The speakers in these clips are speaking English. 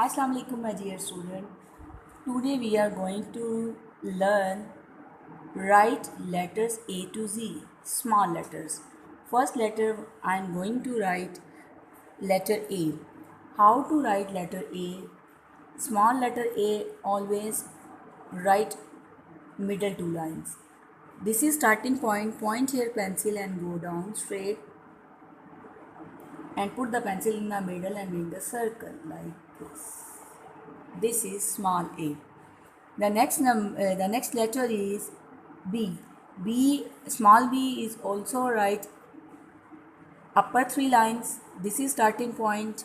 Assalamu alaikum, my dear student. Today we are going to learn write letters A to Z, small letters. First letter I am going to write letter A. How to write letter A? Small letter A, always write middle two lines. This is starting point. Point here pencil and go down straight and put the pencil in the middle and make the circle like this. This is small a. The next letter is B. B, small b is also write upper three lines. This is starting point.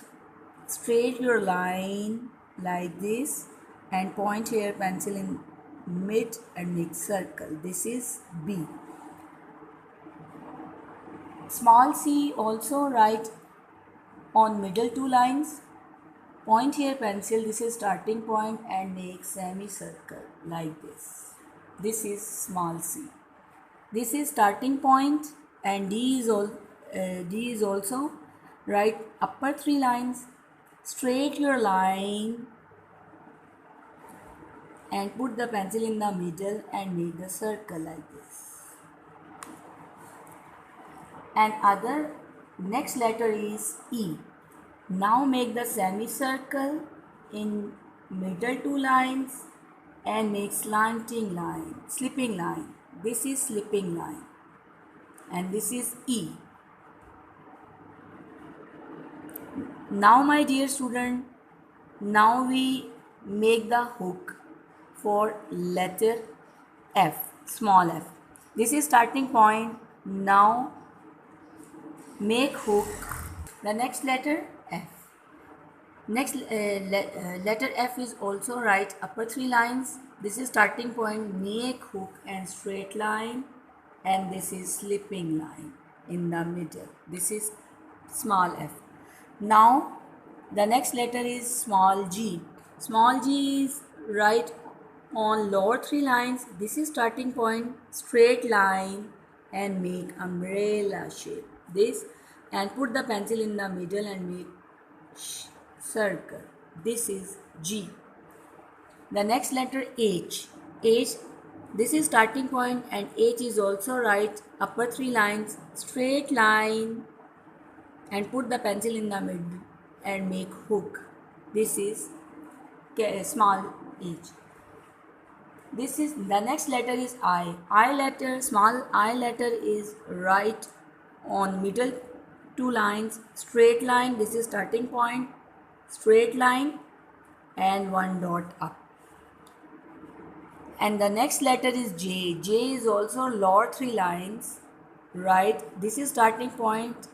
Straight your line like this and point here pencil in mid and make circle. This is B. Small c also write on middle two lines. Point here pencil, this is starting point and make semicircle like this. This is small c. This is starting point and D is also write upper three lines. Straight your line and put the pencil in the middle and make the circle like this. And other next letter is E. Now make the semicircle in middle two lines and make slanting line, slipping line. This is slipping line and this is E. Now my dear student, now we make the hook for letter F, small f. This is starting point. Now make hook the next letter F. Next letter F is also write upper three lines. This is starting point, make hook and straight line, and this is slipping line in the middle. This is small f. Now the next letter is small g. Small g is write on lower three lines. This is starting point, straight line and make umbrella shape. This and put the pencil in the middle and make circle. This is G. The next letter H. H, this is starting point and H is also right upper three lines, straight line and put the pencil in the middle and make hook. This is small h. This is the next letter is I. I letter, small I letter is right on middle two lines, straight line. This is starting point, straight line and one dot up. And the next letter is J. J is also lower three lines, right? This is starting point,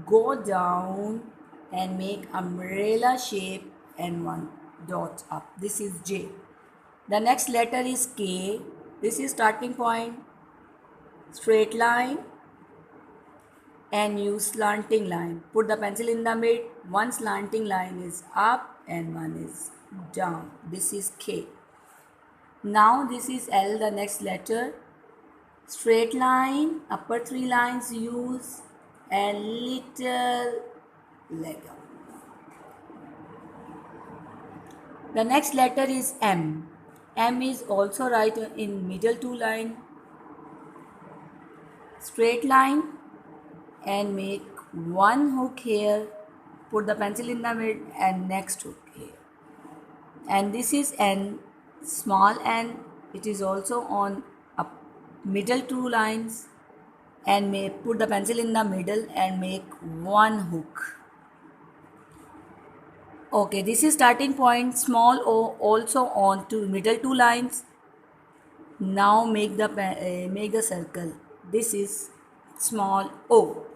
go down and make umbrella shape and one dot up. This is J. The next letter is K. This is starting point, straight line and use slanting line. Put the pencil in the mid. One slanting line is up and one is down. This is K. Now this is L, the next letter. Straight line, upper three lines use and little leg up. The next letter is M. M is also right in middle two line, straight line and make one hook here, put the pencil in the middle and next hook here. And this is N, small n, it is also on a middle two lines and put the pencil in the middle and make one hook. Okay, this is starting point, small o also on to middle two lines. Now make the circle. This is small o.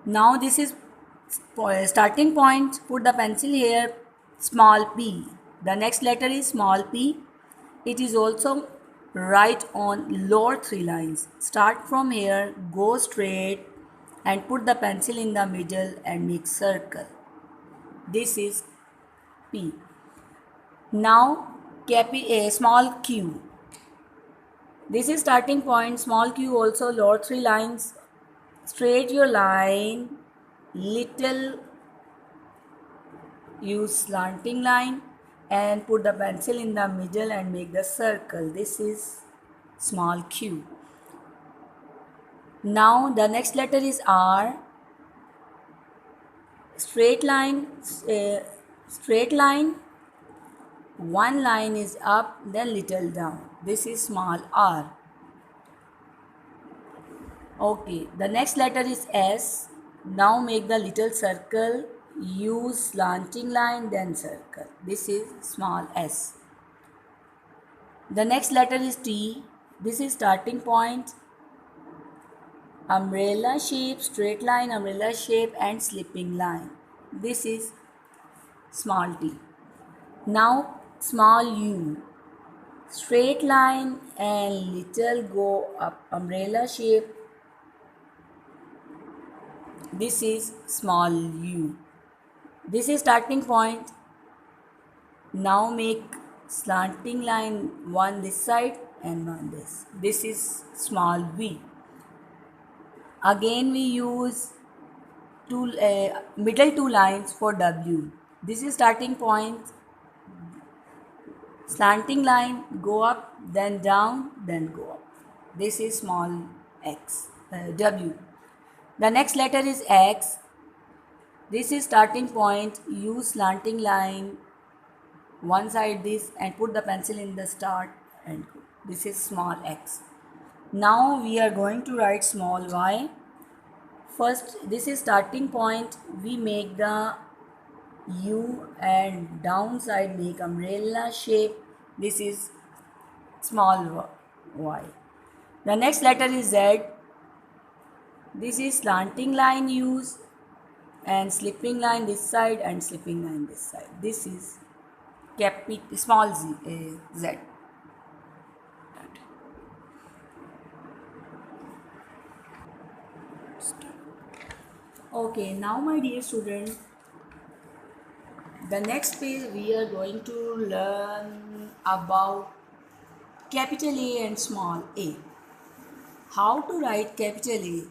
Now this is starting point, put the pencil here, small p. The next letter is small p. It is also right on lower three lines. Start from here, go straight and put the pencil in the middle and make circle. This is P. Now small q. This is starting point, small q also lower three lines. Straight your line, little use slanting line and put the pencil in the middle and make the circle. This is small q. Now the next letter is R. Straight line, straight line. One line is up, then little down. This is small r. Okay, the next letter is S. Now make the little circle. Use slanting line, then circle. This is small s. The next letter is T. This is starting point. Umbrella shape, straight line, umbrella shape, and slipping line. This is small t. Now small u. Straight line and little go up, umbrella shape. This is small u. This is starting point. Now make slanting line, one this side and one this. This is small v. Again we use middle two lines for w. This is starting point. Slanting line, go up, then down, then go up. This is small w. The next letter is X. This is starting point. Use slanting line, one side this, and put the pencil in the start and go. This is small x. Now we are going to write small y. First, this is starting point. We make the U and downside make umbrella shape. This is small y. The next letter is Z. This is slanting line use and slipping line this side and slipping line this side. This is small z. Okay, now my dear student, the next page we are going to learn about capital A and small a. How to write capital A?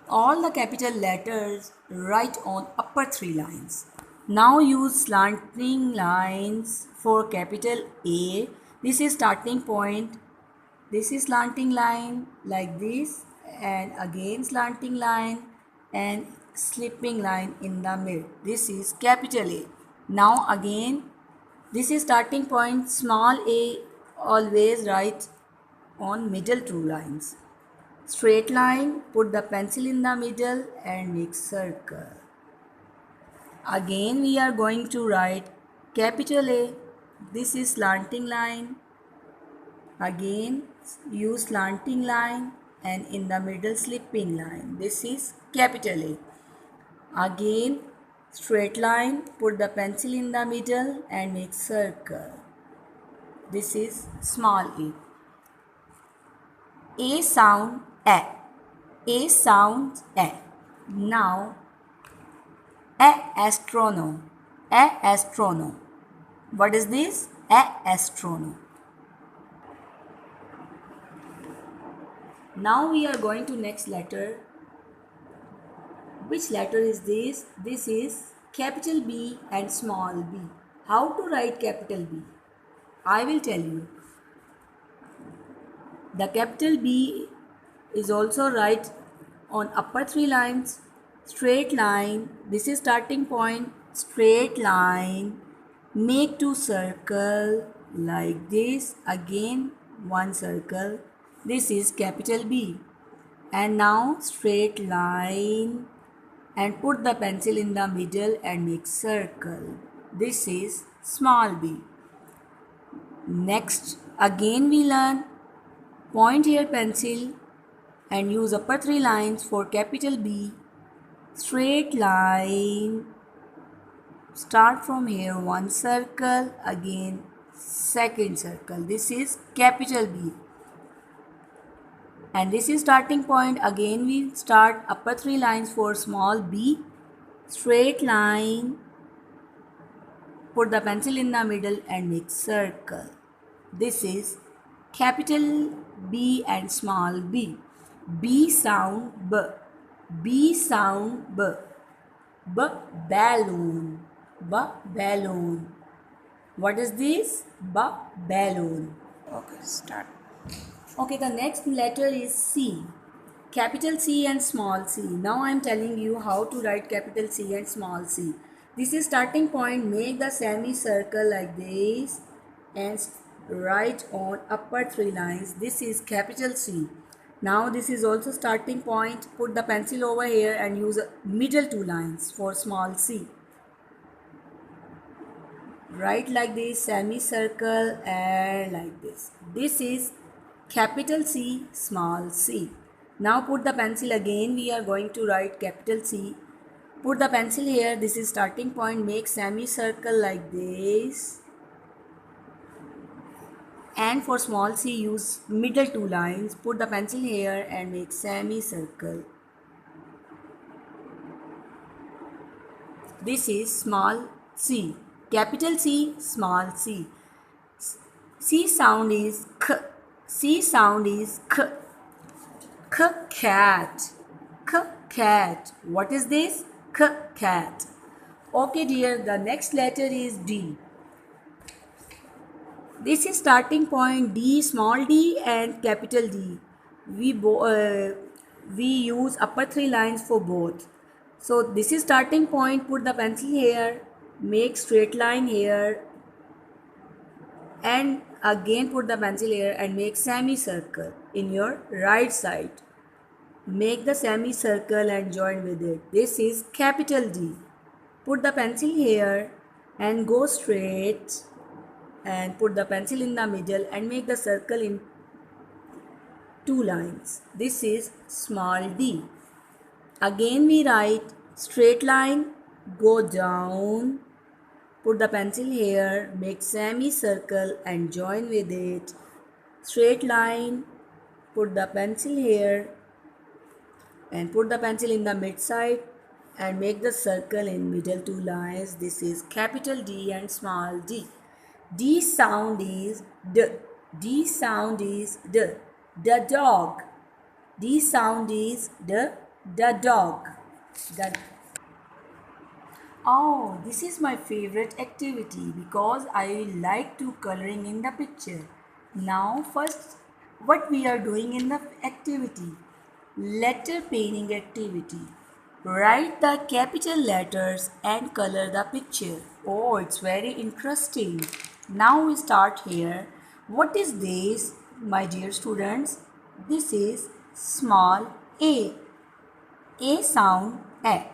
All the capital letters write on upper three lines. Now use slanting lines for capital A. This is starting point. This is slanting line like this, and again slanting line and slipping line in the middle. This is capital A. Now again, this is starting point. Small a always write on middle two lines. Straight line, put the pencil in the middle and make circle. Again we are going to write capital A. This is slanting line. Again use slanting line and in the middle slipping line. This is capital A. Again straight line, put the pencil in the middle and make circle. This is small a. A sound a. A sound a. Now a astronom. A astronom. What is this? A astronom. Now we are going to next letter. Which letter is this? This is capital B and small b. How to write capital B? I will tell you. The capital B is also write on upper three lines. Straight line. This is starting point. Straight line. Make two circle like this. Again one circle. This is capital B. And now straight line and put the pencil in the middle and make circle. This is small b. Next, again we learn point here pencil and use upper three lines for capital B. Straight line. Start from here one circle, again second circle. This is capital B. And this is starting point. Again we start upper three lines for small b. Straight line. Put the pencil in the middle and make circle. This is capital B and small b. B sound b. B sound b. B balloon. Balloon. What is this? Balloon. Okay, start. Okay, the next letter is C. Capital C and small c. Now I am telling you how to write capital C and small c. This is starting point. Make the semicircle like this and write on upper three lines. This is capital C. Now this is also starting point. Put the pencil over here and use middle two lines for small c. Write like this, semicircle and like this. This is capital C, small c. Now put the pencil again. We are going to write capital C. Put the pencil here. This is starting point. Make semicircle like this. And for small c, use middle two lines. Put the pencil here and make semicircle. This is small c. Capital C, small c. C sound is k. C sound is k. K cat. K cat. What is this? K cat. Okay dear, the next letter is D. This is starting point D, small d and capital D. We use upper three lines for both. So this is starting point. Put the pencil here. Make straight line here. And again put the pencil here and make semicircle in your right side. Make the semicircle and join with it. This is capital D. Put the pencil here and go straight and put the pencil in the middle and make the circle in two lines. This is small d. Again we write straight line, go down, put the pencil here, make semicircle and join with it. Straight line, put the pencil here and put the pencil in the mid side and make the circle in middle two lines. This is capital D and small d. D sound is D. D sound is D. The dog. D sound is D. The dog. The Oh, this is my favorite activity because I like to coloring in the picture. Now first what we are doing in the activity? Letter painting activity. Write the capital letters and color the picture. Oh, it's very interesting. Now we start here. What is this, my dear students? This is small a. A sound A.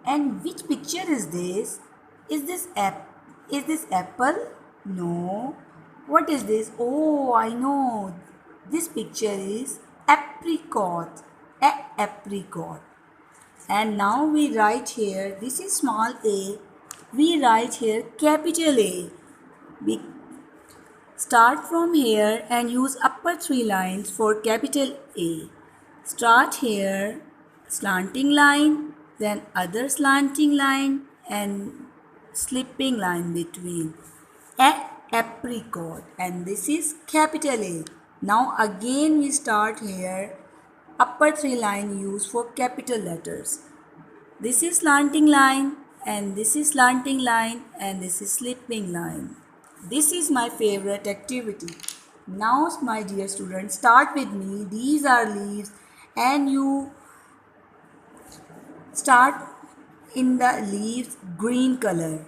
And which picture is this? Is this apple? No. What is this? Oh, I know. This picture is apricot. Apricot. And now we write here, this is small a. We write here capital A. We start from here and use upper three lines for capital A. Start here, slanting line, then other slanting line and slipping line between. Apricot, and this is capital A. Now again we start here, upper three line used for capital letters. This is slanting line and this is slanting line and this is slipping line. This is my favorite activity. Now my dear students, start with me. These are leaves and you start in the leaves green color.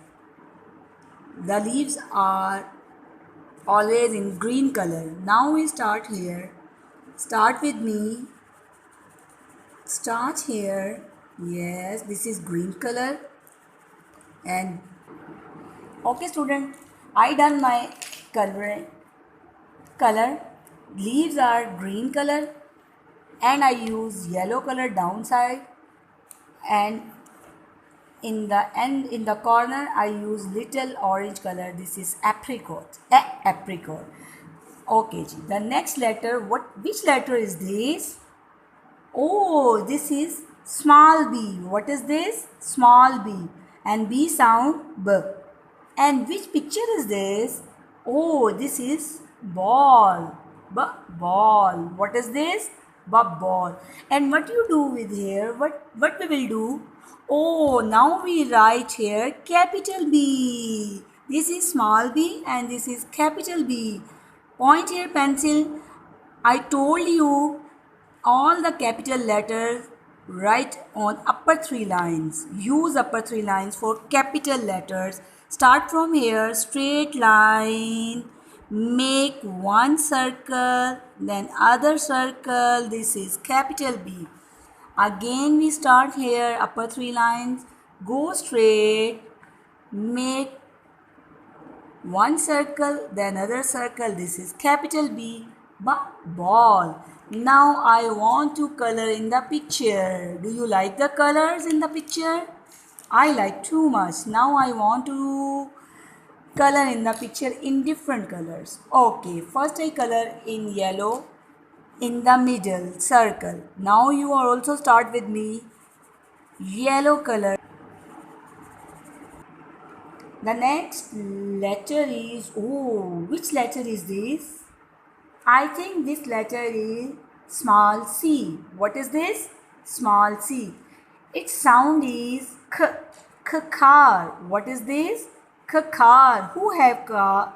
The leaves are always in green color. Now we start here. Start with me. Start here. Yes, this is green color. And okay student, I done my color. Leaves are green color and I use yellow color downside, and in the end, in the corner, I use little orange color. This is apricot. Apricot. Okay, ji. The next letter. Which letter is this? Oh, this is small b. What is this? Small b. And b sound b. And which picture is this? Oh, this is ball. Ball. What is this? Ball. And what you do with here? What we will do? Oh, now we write here capital B. This is small b and this is capital B. Point here pencil. I told you all the capital letters write on upper three lines. Use upper three lines for capital letters. Start from here, straight line. Make one circle, then other circle. This is capital B. Again we start here, upper three lines. Go straight. Make one circle, then another circle. This is capital B. Ball. Now I want to color in the picture. Do you like the colors in the picture? I like too much. Now I want to color in the picture in different colors. Okay, first I color in yellow in the middle circle. Now you are also start with me. Yellow color. The next letter is, oh, which letter is this? I think this letter is small c. What is this? Small c. Its sound is k, car. What is this? Car. Who have car?